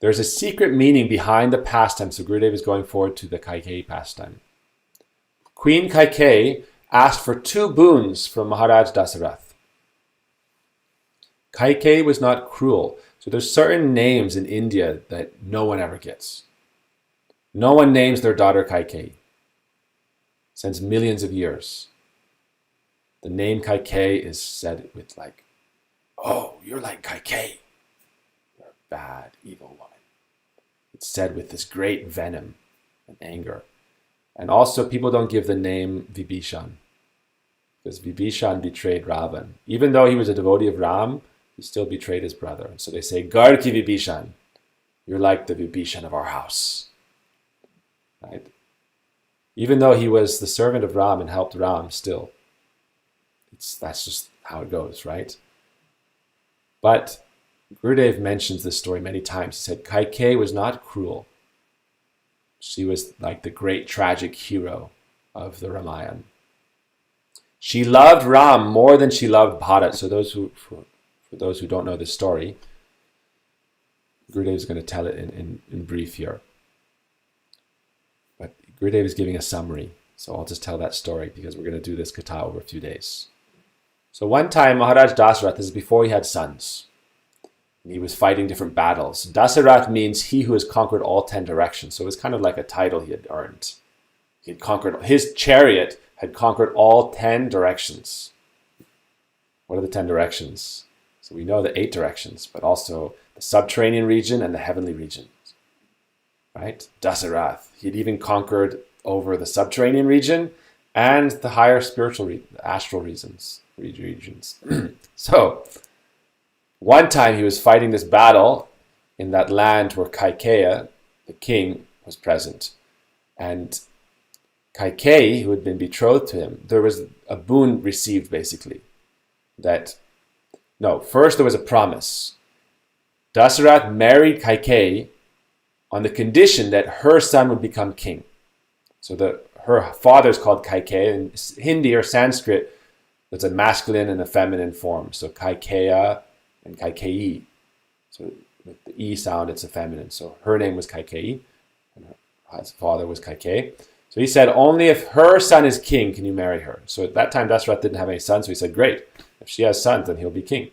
there's a secret meaning behind the pastime. So Gurudev is going forward to the Kaikeyi pastime. Queen Kaikeyi asked for 2 boons from Maharaj Dasarath. Kaikeyi was not cruel. So there's certain names in India that no one ever gets. No one names their daughter Kaikeyi since millions of years. The name Kaikeyi is said with like, oh, you're like Kaikeyi. You're a bad, evil woman. It's said with this great venom and anger. And also people don't give the name Vibhishan, because Vibhishan betrayed Ravan. Even though he was a devotee of Ram, he still betrayed his brother. So they say, Garki Vibhishan, you're like the Vibhishan of our house. Right? Even though he was the servant of Ram and helped Ram, still, that's just how it goes, right? But Gurudev mentions this story many times. He said Kaikeyi was not cruel. She was like the great tragic hero of the Ramayana. She loved Ram more than she loved Bharat. So for those who don't know the story, Gurudev is going to tell it in brief here. But Gurudev is giving a summary. So I'll just tell that story because we're going to do this katha over a few days. So one time Maharaj Dasarath, this is before he had sons, he was fighting different battles. Dasarath means he who has conquered all 10 directions. So it was kind of like a title he had earned. He had conquered, his chariot had conquered all 10 directions. What are the 10 directions? So we know the 8 directions, but also the subterranean region and the heavenly regions. Right? Dasarath. He had even conquered over the subterranean region and the higher spiritual, astral regions. So, one time he was fighting this battle in that land where Kaikeyi, the king, was present. And Kaikeyi, who had been betrothed to him, there was a boon received basically. First there was a promise. Dasarath married Kaikeyi on the condition that her son would become king. So her father is called Kaikeyi. In Hindi or Sanskrit, there's a masculine and a feminine form. So Kaikeya and Kaikeyi. So with the E sound, it's a feminine. So her name was Kaikeyi, and her father was Kaikeyi. So he said, only if her son is king can you marry her. So at that time, Dasarath didn't have any sons. So he said, great. If she has sons, then he'll be king.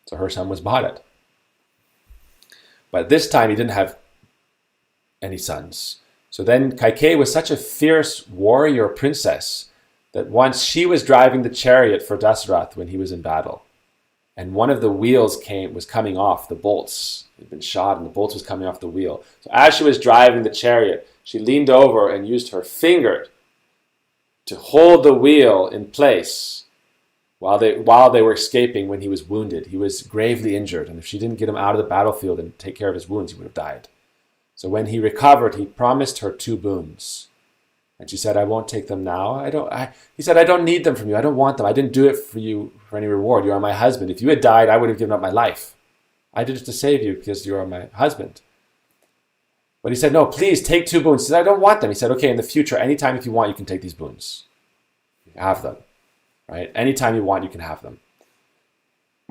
So her son was Bharat. But this time, he didn't have any sons. So then Kaikeyi was such a fierce warrior princess that once she was driving the chariot for Dasarath when he was in battle. And one of the wheels was coming off, the bolts had been shot and the bolts was coming off the wheel. So as she was driving the chariot, she leaned over and used her finger to hold the wheel in place while they were escaping when he was wounded. He was gravely injured, and if she didn't get him out of the battlefield and take care of his wounds, he would have died. So when he recovered, he promised her 2 boons. And she said, I won't take them now. He said, I don't need them from you. I don't want them. I didn't do it for you for any reward. You are my husband. If you had died, I would have given up my life. I did it to save you because you are my husband. But he said, no, please take 2 boons. He said, I don't want them. He said, okay, in the future, anytime if you want, you can take these boons. You have them, right? Anytime you want, you can have them.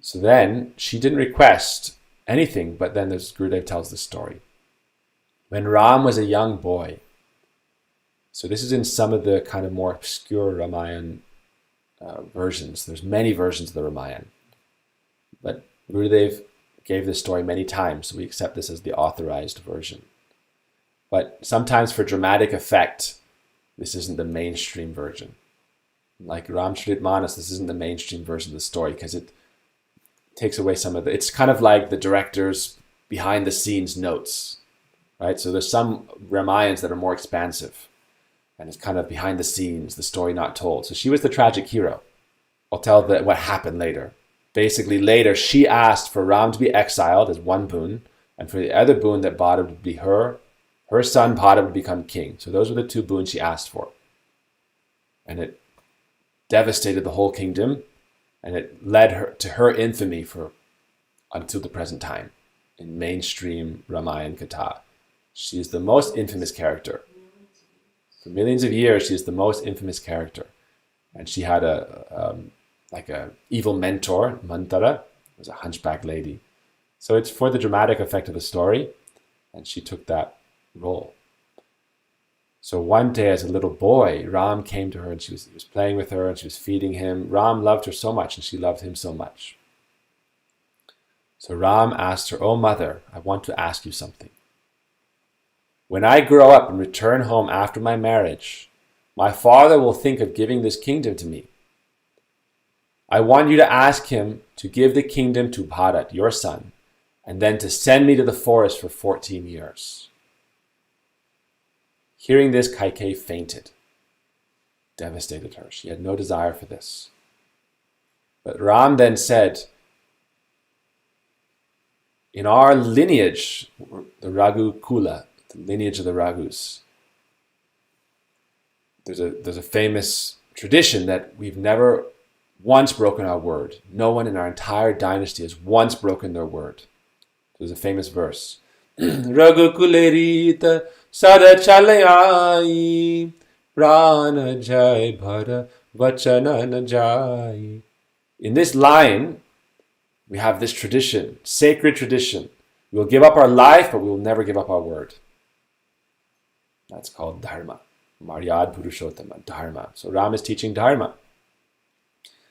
So then she didn't request anything, but then Gurudev tells this story. When Ram was a young boy, so this is in some of the kind of more obscure Ramayana versions. There's many versions of the Ramayana. But Gurudev gave this story many times, so we accept this as the authorized version. But sometimes for dramatic effect, this isn't the mainstream version. Like Ramcharitmanas, this isn't the mainstream version of the story because it takes away some of it's kind of like the director's behind the scenes notes, right? So there's some Ramayans that are more expansive. And it's kind of behind the scenes, the story not told. So she was the tragic hero. I'll tell what happened later. Basically, later, she asked for Ram to be exiled as one boon, and for the other boon that Bharat would be her son Bharat would become king. So those were the 2 boons she asked for. And it devastated the whole kingdom, and it led her to her infamy until the present time in mainstream Ramayana Katha. She is the most infamous character. For millions of years, she is the most infamous character. And she had a evil mentor, Mantara, was a hunchback lady. So it's for the dramatic effect of the story. and she took that role. So one day as a little boy, Ram came to her and he was playing with her and she was feeding him. Ram loved her so much and she loved him so much. So Ram asked her, "Oh mother, I want to ask you something. When I grow up and return home after my marriage, my father will think of giving this kingdom to me. I want you to ask him to give the kingdom to Bharat, your son, and then to send me to the forest for 14 years. Hearing this, Kaikeyi fainted. Devastated her. She had no desire for this. But Ram then said, in our lineage, the Raghu Kula, the lineage of the Raghus, there's a famous tradition that we've never once broken our word. No one in our entire dynasty has once broken their word. There's a famous verse. Raghu Kulerita Sada Chalayai Prana Jai Bhara Vachana na Jai. In this line, we have this tradition, sacred tradition. We will give up our life, but we will never give up our word. That's called Dharma. Maryad Purushottama, Dharma. So Ram is teaching Dharma.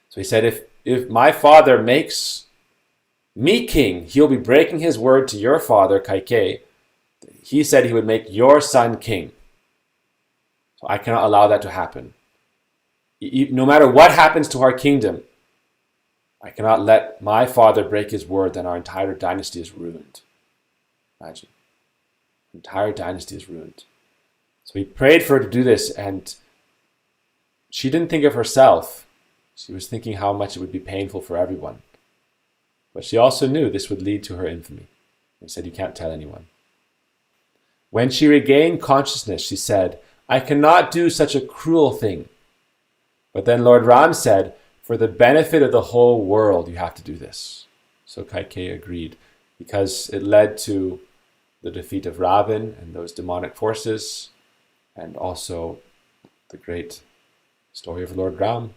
So he said, if my father makes me king, he'll be breaking his word to your father, Kaikeyi. He said he would make your son king. So I cannot allow that to happen. No matter what happens to our kingdom, I cannot let my father break his word, then our entire dynasty is ruined. Imagine. The entire dynasty is ruined. So he prayed for her to do this, and she didn't think of herself. She was thinking how much it would be painful for everyone. But she also knew this would lead to her infamy. He said, you can't tell anyone. When she regained consciousness, she said, I cannot do such a cruel thing. But then Lord Ram said, for the benefit of the whole world, you have to do this. So Kaikeyi agreed, because it led to the defeat of Ravan and those demonic forces, and also the great story of Lord Ram.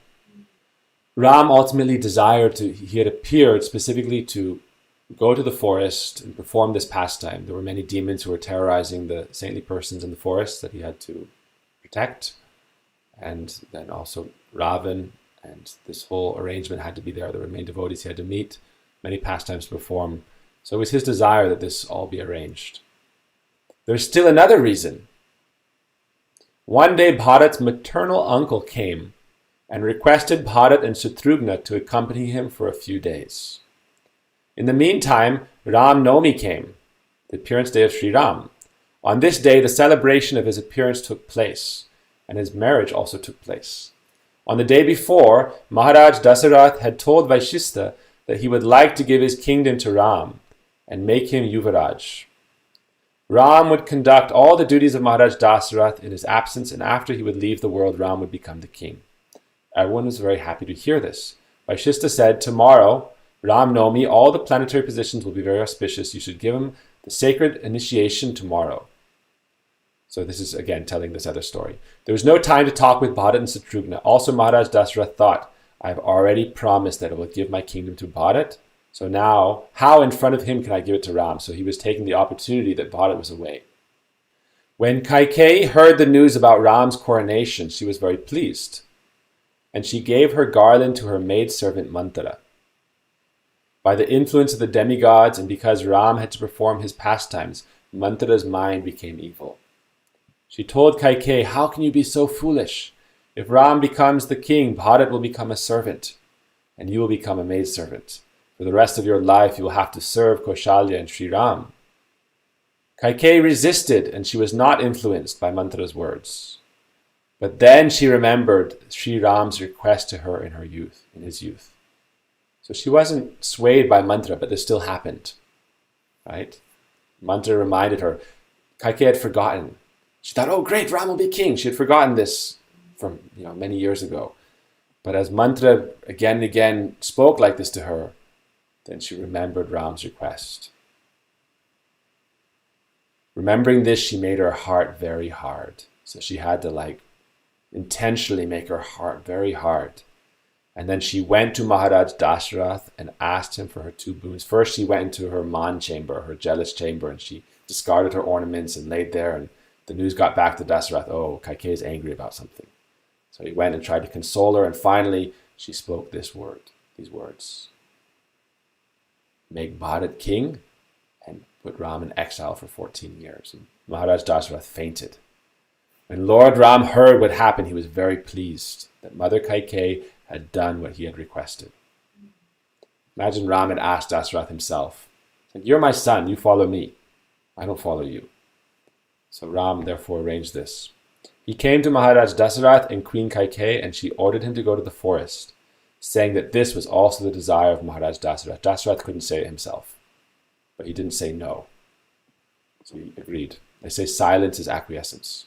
Ram ultimately he had appeared specifically to go to the forest and perform this pastime. There were many demons who were terrorizing the saintly persons in the forest that he had to protect. And then also Ravan, and this whole arrangement had to be there. There were many devotees he had to meet, many pastimes to perform. So it was his desire that this all be arranged. There's still another reason. One day Bharat's maternal uncle came and requested Bharat and Shatrughna to accompany him for a few days. In the meantime, Ram Navami came, the appearance day of Sri Ram. On this day, the celebration of his appearance took place, and his marriage also took place. On the day before, Maharaj Dasarath had told Vaishistha that he would like to give his kingdom to Ram and make him Yuvaraj. Ram would conduct all the duties of Maharaj Dasarath in his absence, and after he would leave the world, Ram would become the king. Everyone was very happy to hear this. Vaishistha said, tomorrow, Ram Navami, all the planetary positions will be very auspicious. You should give him the sacred initiation tomorrow. So this is, again, telling this other story. There was no time to talk with Bharat and Shatrughna. Also, Maharaj Dasarath thought, I've already promised that I will give my kingdom to Bharat. So now, how in front of him can I give it to Ram? So he was taking the opportunity that Bharat was away. When Kaikeyi heard the news about Ram's coronation, she was very pleased. And she gave her garland to her maidservant Manthara. By the influence of the demigods, and because Ram had to perform his pastimes, Manthara's mind became evil. She told Kaikeyi, how can you be so foolish? If Ram becomes the king, Bharat will become a servant, and you will become a maidservant. For the rest of your life, you will have to serve Kaushalya and Sri Ram. Kaikeyi resisted, and she was not influenced by Manthara's words. But then she remembered Sri Ram's request to her in his youth. So she wasn't swayed by Manthara, but this still happened. Right? Manthara reminded her. Kaikeyi had forgotten. She thought, oh great, Ram will be king. She had forgotten this from many years ago. But as Manthara again and again spoke like this to her, then she remembered Ram's request. Remembering this, she made her heart very hard. So she had to intentionally make her heart very hard. And then she went to Maharaj Dasarath and asked him for her two boons. First, she went into her man chamber, her jealous chamber, and she discarded her ornaments and laid there. And the news got back to Dasarath. Oh, Kaikeyi is angry about something. So he went and tried to console her. And finally, she spoke these words. Make Bharat king and put Ram in exile for 14 years. And Maharaj Dasarath fainted. When Lord Ram heard what happened, he was very pleased that Mother Kaikeyi had done what he had requested. Imagine Ram had asked Dasarath himself, you're my son, you follow me. I don't follow you. So Ram therefore arranged this. He came to Maharaj Dasarath and Queen Kaikeyi, and she ordered him to go to the forest, saying that this was also the desire of Maharaj Dasarath. Dasarath couldn't say it himself, but he didn't say no. So he agreed. They say silence is acquiescence.